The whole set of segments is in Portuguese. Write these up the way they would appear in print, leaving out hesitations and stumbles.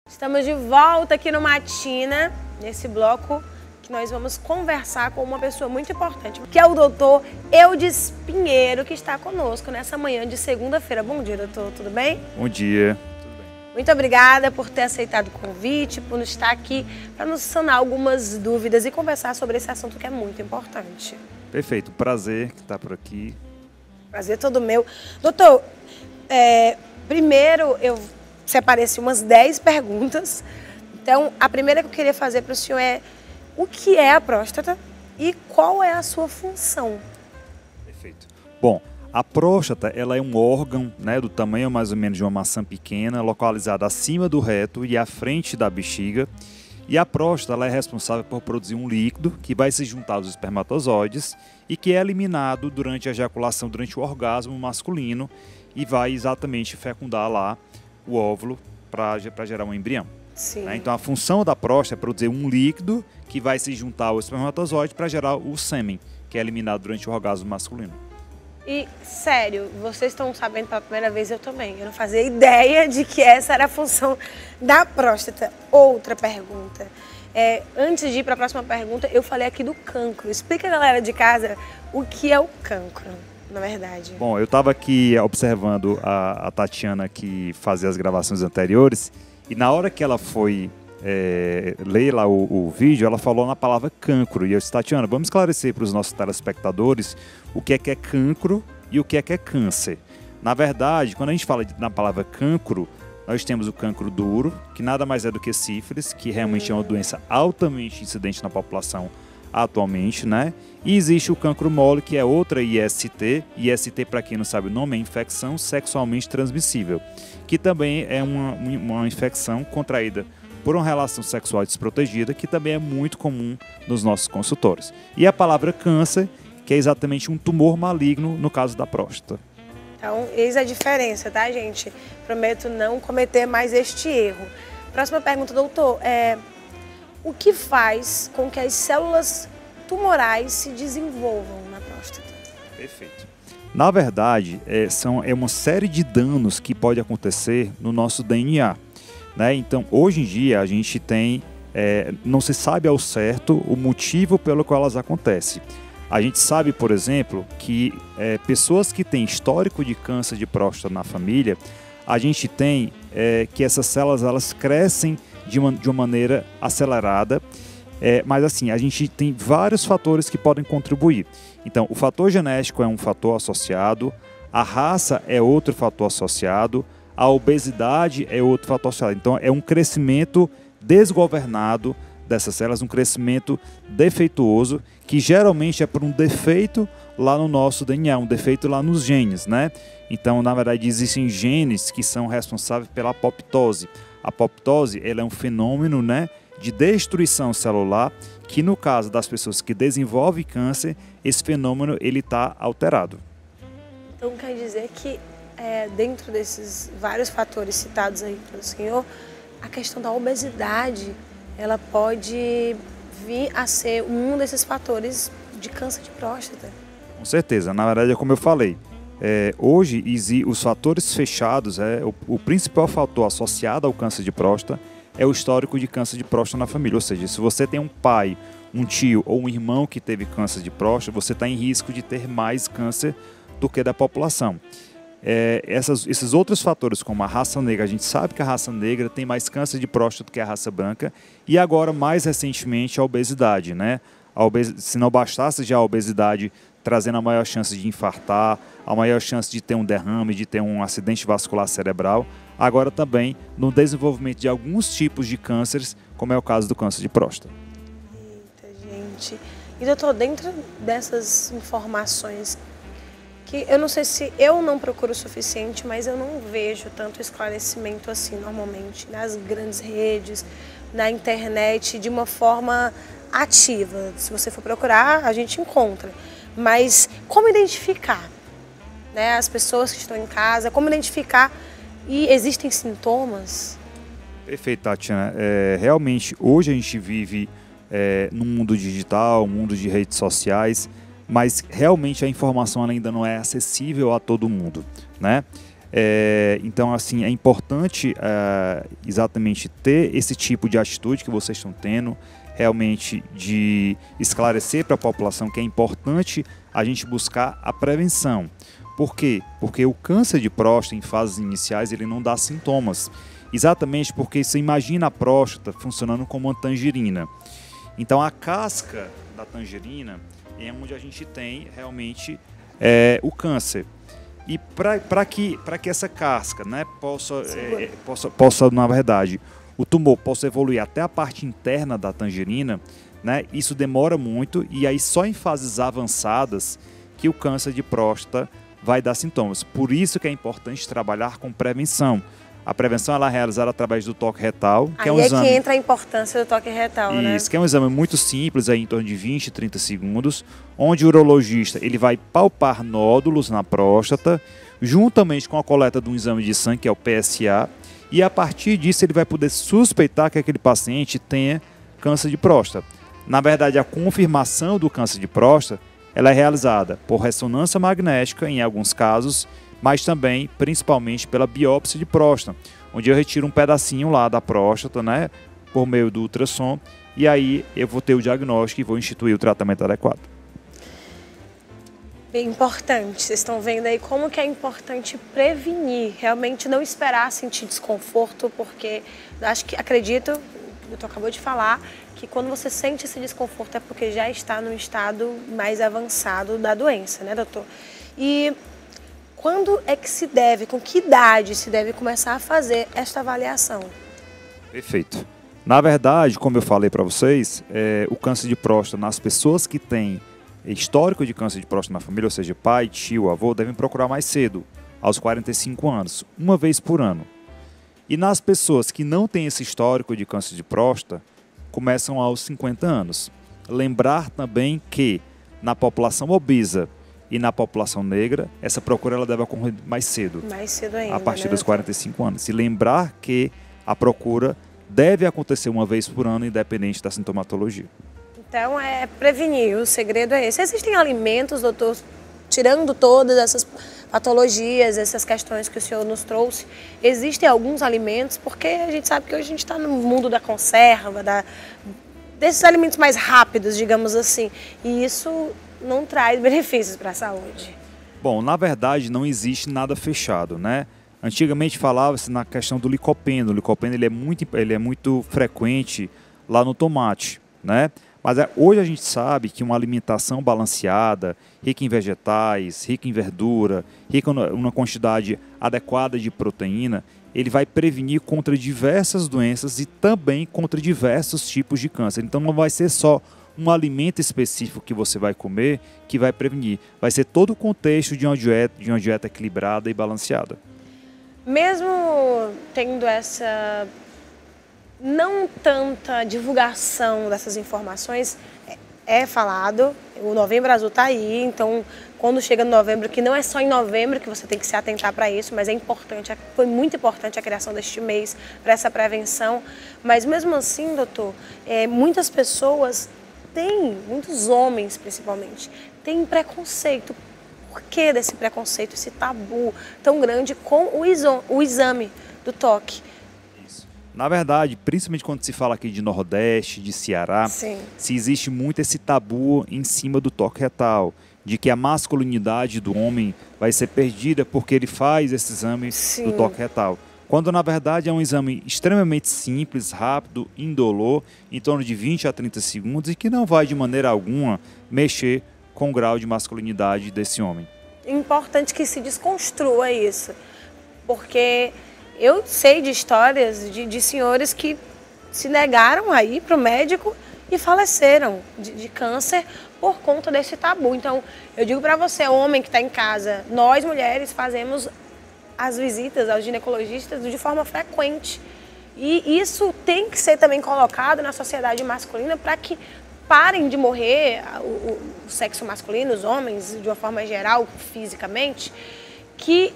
Estamos de volta aqui no Matina, nesse bloco que nós vamos conversar com uma pessoa muito importante, que é o doutor Eudes Pinheiro, que está conosco nessa manhã de segunda-feira. Bom dia, doutor, tudo bem? Bom dia. Muito obrigada por ter aceitado o convite, por estar aqui para nos sanar algumas dúvidas e conversar sobre esse assunto que é muito importante. Perfeito, prazer que está por aqui. Prazer todo meu. Doutor, primeiro eu separei umas 10 perguntas. Então, a primeira que eu queria fazer para o senhor é: o que é a próstata e qual é a sua função? Perfeito. Bom, a próstata ela é um órgão, né, do tamanho mais ou menos de uma maçã pequena, localizada acima do reto e à frente da bexiga. E a próstata ela é responsável por produzir um líquido que vai se juntar aos espermatozoides e que é eliminado durante a ejaculação, durante o orgasmo masculino, e vai exatamente fecundar lá o óvulo para gerar um embrião. Sim. Né? Então a função da próstata é produzir um líquido que vai se juntar ao espermatozoide para gerar o sêmen, que é eliminado durante o orgasmo masculino. E, sério, vocês estão sabendo pela primeira vez, eu também. Eu não fazia ideia de que essa era a função da próstata. Outra pergunta. Antes de ir para a próxima pergunta, eu falei aqui do cancro. Explica a galera de casa o que é o cancro, na verdade. Bom, eu estava aqui observando a Tatiana que fazia as gravações anteriores, e na hora que ela foi ler lá o vídeo, ela falou na palavra cancro. E eu disse: Tatiana, vamos esclarecer para os nossos telespectadores o que é cancro e o que é câncer. Na verdade, quando a gente fala na palavra cancro, nós temos o cancro duro, que nada mais é do que sífilis, que realmente é uma doença altamente incidente na população atualmente, né? E existe o cancro mole, que é outra IST. IST, para quem não sabe o nome, é infecção sexualmente transmissível, que também é uma infecção contraída por uma relação sexual desprotegida, que também é muito comum nos nossos consultórios. E a palavra câncer, que é exatamente um tumor maligno no caso da próstata. Então, eis a diferença, tá, gente? Prometo não cometer mais este erro. Próxima pergunta, doutor. O que faz com que as células tumorais se desenvolvam na próstata? Perfeito. Na verdade, é uma série de danos que pode acontecer no nosso DNA. Né? Então, hoje em dia, a gente tem, não se sabe ao certo o motivo pelo qual elas acontecem. A gente sabe, por exemplo, que pessoas que têm histórico de câncer de próstata na família, a gente tem que essas células elas crescem de uma maneira acelerada, mas assim, a gente tem vários fatores que podem contribuir. Então, o fator genético é um fator associado, a raça é outro fator associado, a obesidade é outro fator associado. Então, é um crescimento desgovernado dessas células, um crescimento defeituoso, que geralmente é por um defeito lá no nosso DNA, um defeito lá nos genes, né? Então, na verdade, existem genes que são responsáveis pela apoptose. A apoptose, ela é um fenômeno, né, de destruição celular, que no caso das pessoas que desenvolvem câncer, esse fenômeno ele está alterado. Então, quer dizer que dentro desses vários fatores citados aí pelo senhor, a questão da obesidade, ela pode vir a ser um desses fatores de câncer de próstata. Com certeza. Na verdade, é como eu falei, hoje os fatores fechados, o principal fator associado ao câncer de próstata é o histórico de câncer de próstata na família. Ou seja, se você tem um pai, um tio ou um irmão que teve câncer de próstata, você está em risco de ter mais câncer do que da população. Esses outros fatores, como a raça negra, a gente sabe que a raça negra tem mais câncer de próstata do que a raça branca, e agora, mais recentemente, a obesidade, né? Se não bastasse já a obesidade trazendo a maior chance de infartar, a maior chance de ter um derrame, de ter um acidente vascular cerebral, agora também no desenvolvimento de alguns tipos de cânceres, como é o caso do câncer de próstata. Eita, gente. E doutor, dentro dessas informações, que eu não sei se eu não procuro o suficiente, mas eu não vejo tanto esclarecimento assim normalmente nas grandes redes, na internet, de uma forma ativa. Se você for procurar, a gente encontra. Mas como identificar, né, as pessoas que estão em casa, como identificar, e existem sintomas? Perfeito, Tatiana. Realmente, hoje a gente vive num mundo digital, um mundo de redes sociais, mas realmente a informação ainda não é acessível a todo mundo, né? Então, assim, é importante exatamente ter esse tipo de atitude que vocês estão tendo, realmente de esclarecer para a população que é importante a gente buscar a prevenção. Por quê? Porque o câncer de próstata em fases iniciais ele não dá sintomas. Exatamente porque você imagina a próstata funcionando como uma tangerina. Então a casca da tangerina é onde a gente tem realmente o câncer. E para que essa casca, né, possa, na verdade, o tumor possa evoluir até a parte interna da tangerina, né, isso demora muito e aí só em fases avançadas que o câncer de próstata vai dar sintomas. Por isso que é importante trabalhar com prevenção. A prevenção ela é realizada através do toque retal, que é um exame... Aí é que entra a importância do toque retal, né? Isso, que é um exame muito simples, aí, em torno de 20, 30 segundos, onde o urologista ele vai palpar nódulos na próstata, juntamente com a coleta de um exame de sangue, que é o PSA, e a partir disso ele vai poder suspeitar que aquele paciente tenha câncer de próstata. Na verdade, a confirmação do câncer de próstata ela é realizada por ressonância magnética, em alguns casos, mas também, principalmente, pela biópsia de próstata, onde eu retiro um pedacinho lá da próstata, né, por meio do ultrassom, e aí eu vou ter o diagnóstico e vou instituir o tratamento adequado. Bem importante, vocês estão vendo aí como que é importante prevenir, realmente não esperar sentir desconforto, porque acredito, o doutor acabou de falar, que quando você sente esse desconforto é porque já está no estado mais avançado da doença, né, doutor? E quando é que se deve, com que idade se deve começar a fazer esta avaliação? Perfeito. Na verdade, como eu falei para vocês, o câncer de próstata nas pessoas que têm histórico de câncer de próstata na família, ou seja, pai, tio, avô, devem procurar mais cedo, aos 45 anos, uma vez por ano. E nas pessoas que não têm esse histórico de câncer de próstata, começam aos 50 anos. Lembrar também que na população obesa e na população negra, essa procura ela deve ocorrer mais cedo. Mais cedo ainda, a partir né, dos 45 anos. E lembrar que a procura deve acontecer uma vez por ano, independente da sintomatologia. Então, é prevenir, o segredo é esse. Existem alimentos, doutor, tirando todas essas patologias, essas questões que o senhor nos trouxe, existem alguns alimentos, porque a gente sabe que hoje a gente está no mundo da conserva, desses alimentos mais rápidos, digamos assim, e isso não traz benefícios para a saúde. Bom, na verdade não existe nada fechado, né? Antigamente falava-se na questão do licopeno. O licopeno ele é muito frequente lá no tomate, né? Mas hoje a gente sabe que uma alimentação balanceada, rica em vegetais, rica em verdura, rica em uma quantidade adequada de proteína, ele vai prevenir contra diversas doenças e também contra diversos tipos de câncer. Então não vai ser só um alimento específico que você vai comer que vai prevenir. Vai ser todo o contexto de uma dieta equilibrada e balanceada. Mesmo tendo essa não tanta divulgação dessas informações, é falado, o Novembro Azul está aí, então quando chega no novembro, que não é só em novembro que você tem que se atentar para isso, mas é importante, foi muito importante a criação deste mês para essa prevenção, mas mesmo assim, doutor, muitas pessoas têm, muitos homens principalmente, têm preconceito. Por que desse preconceito, esse tabu tão grande com o exame do toque? Na verdade, principalmente quando se fala aqui de Nordeste, de Ceará, sim, se existe muito esse tabu em cima do toque retal, de que a masculinidade do homem vai ser perdida porque ele faz esse exame sim, do toque retal. Quando na verdade é um exame extremamente simples, rápido, indolor, em torno de 20 a 30 segundos e que não vai de maneira alguma mexer com o grau de masculinidade desse homem. É importante que se desconstrua isso, porque eu sei de histórias de senhores que se negaram a ir para o médico e faleceram de câncer por conta desse tabu. Então, eu digo para você, homem que está em casa, nós mulheres fazemos as visitas aos ginecologistas de forma frequente. E isso tem que ser também colocado na sociedade masculina para que parem de morrer o sexo masculino, os homens, de uma forma geral, fisicamente, que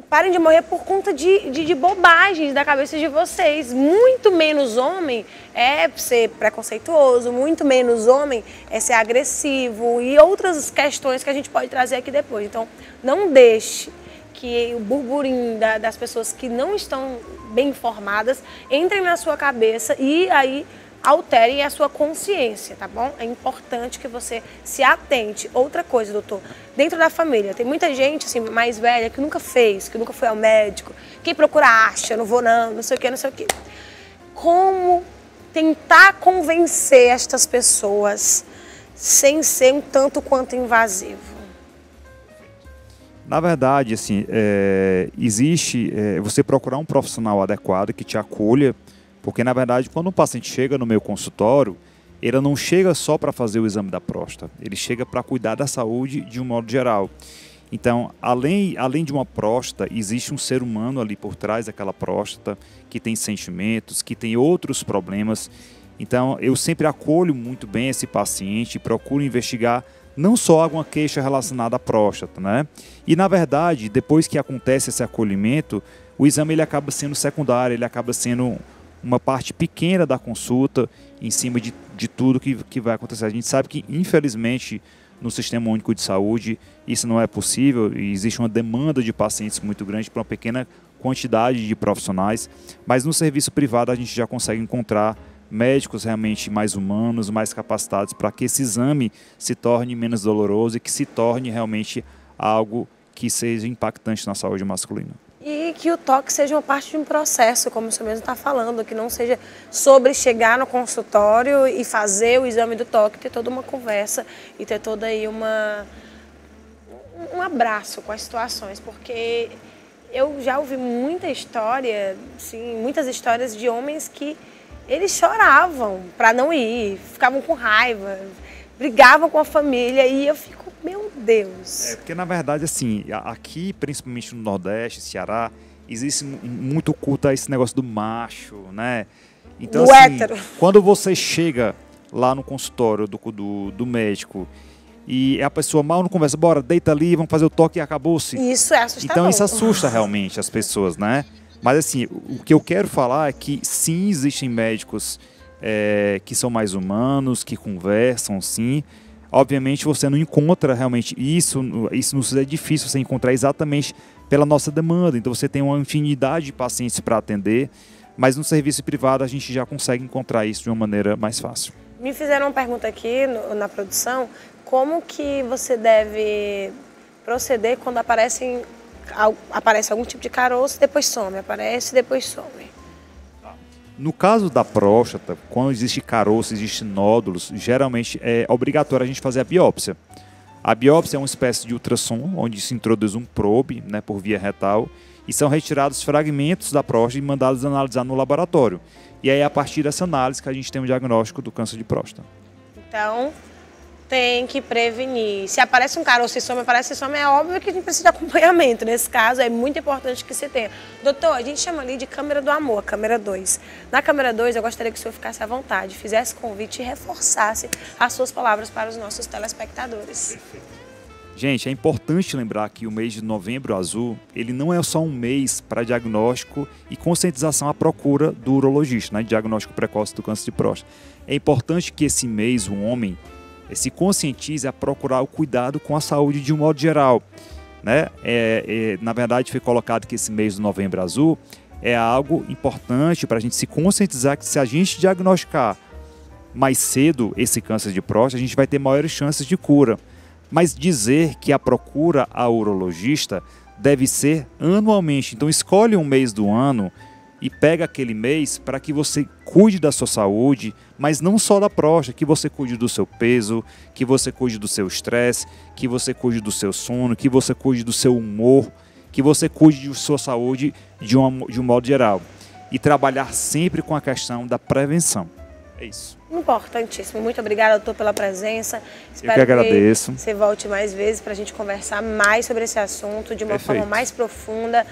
parem de morrer por conta de bobagens da cabeça de vocês. Muito menos homem é ser preconceituoso, muito menos homem é ser agressivo e outras questões que a gente pode trazer aqui depois. Então, não deixe que o burburinho das pessoas que não estão bem informadas entrem na sua cabeça e aí alterem a sua consciência, tá bom? É importante que você se atente. Outra coisa, doutor, dentro da família, tem muita gente assim, mais velha que nunca fez, que nunca foi ao médico, quem procura acha, não vou não sei o que, não sei o que. Como tentar convencer estas pessoas sem ser um tanto quanto invasivo? Na verdade, assim, existe você procurar um profissional adequado que te acolha, porque, na verdade, quando um paciente chega no meu consultório, ele não chega só para fazer o exame da próstata, ele chega para cuidar da saúde de um modo geral. Então, além de uma próstata, existe um ser humano ali por trás daquela próstata, que tem sentimentos, que tem outros problemas. Então, eu sempre acolho muito bem esse paciente e procuro investigar não só alguma queixa relacionada à próstata, né? E, na verdade, depois que acontece esse acolhimento, o exame ele acaba sendo secundário, ele acaba sendo uma parte pequena da consulta em cima de tudo que vai acontecer. A gente sabe que, infelizmente, no Sistema Único de Saúde, isso não é possível e existe uma demanda de pacientes muito grande para uma pequena quantidade de profissionais, mas no serviço privado a gente já consegue encontrar médicos realmente mais humanos, mais capacitados para que esse exame se torne menos doloroso e que se torne realmente algo que seja impactante na saúde masculina. E que o toque seja uma parte de um processo, como o senhor mesmo está falando, que não seja sobre chegar no consultório e fazer o exame do toque, ter toda uma conversa e ter toda aí um abraço com as situações, porque eu já ouvi muita história, sim, muitas histórias de homens que eles choravam para não ir, ficavam com raiva, brigavam com a família e eu fico, meu Deus. Porque na verdade assim, aqui principalmente no Nordeste, Ceará, existe muito culto a esse negócio do macho, né? Então do assim, hétero. Quando você chega lá no consultório do médico e a pessoa mal não conversa, bora, deita ali, vamos fazer o toque e acabou-se. Isso é assustador. Então isso assusta realmente as pessoas, né? Mas assim, o que eu quero falar é que sim, existem médicos que são mais humanos, que conversam, sim. Obviamente você não encontra realmente isso nos é difícil você encontrar exatamente pela nossa demanda. Então você tem uma infinidade de pacientes para atender, mas no serviço privado a gente já consegue encontrar isso de uma maneira mais fácil. Me fizeram uma pergunta aqui na produção, como que você deve proceder quando aparece algum tipo de caroço, depois some, aparece, depois some. No caso da próstata, quando existe caroço, existe nódulos, geralmente é obrigatório a gente fazer a biópsia. A biópsia é uma espécie de ultrassom, onde se introduz um probe, né, por via retal, e são retirados fragmentos da próstata e mandados analisar no laboratório. E aí, a partir dessa análise, que a gente tem um diagnóstico do câncer de próstata. Então, tem que prevenir. Se aparece um caroço e some, é óbvio que a gente precisa de acompanhamento. Nesse caso, é muito importante que se tenha. Doutor, a gente chama ali de câmera do amor, câmera 2. Na câmera 2, eu gostaria que o senhor ficasse à vontade, fizesse convite e reforçasse as suas palavras para os nossos telespectadores. Perfeito. Gente, é importante lembrar que o mês de Novembro Azul, ele não é só um mês para diagnóstico e conscientização à procura do urologista, né, diagnóstico precoce do câncer de próstata. É importante que esse mês o homem se conscientize a procurar o cuidado com a saúde de um modo geral, né? Na verdade, foi colocado que esse mês do Novembro Azul é algo importante para a gente se conscientizar que se a gente diagnosticar mais cedo esse câncer de próstata, a gente vai ter maiores chances de cura. Mas dizer que a procura ao urologista deve ser anualmente. Então escolhe um mês do ano e pega aquele mês para que você cuide da sua saúde, mas não só da próstata, que você cuide do seu peso, que você cuide do seu estresse, que você cuide do seu sono, que você cuide do seu humor, que você cuide de sua saúde de um modo geral. E trabalhar sempre com a questão da prevenção. É isso. Importantíssimo. Muito obrigada, doutor, pela presença. Espero Eu que agradeço. Você volte mais vezes para a gente conversar mais sobre esse assunto de uma forma mais profunda.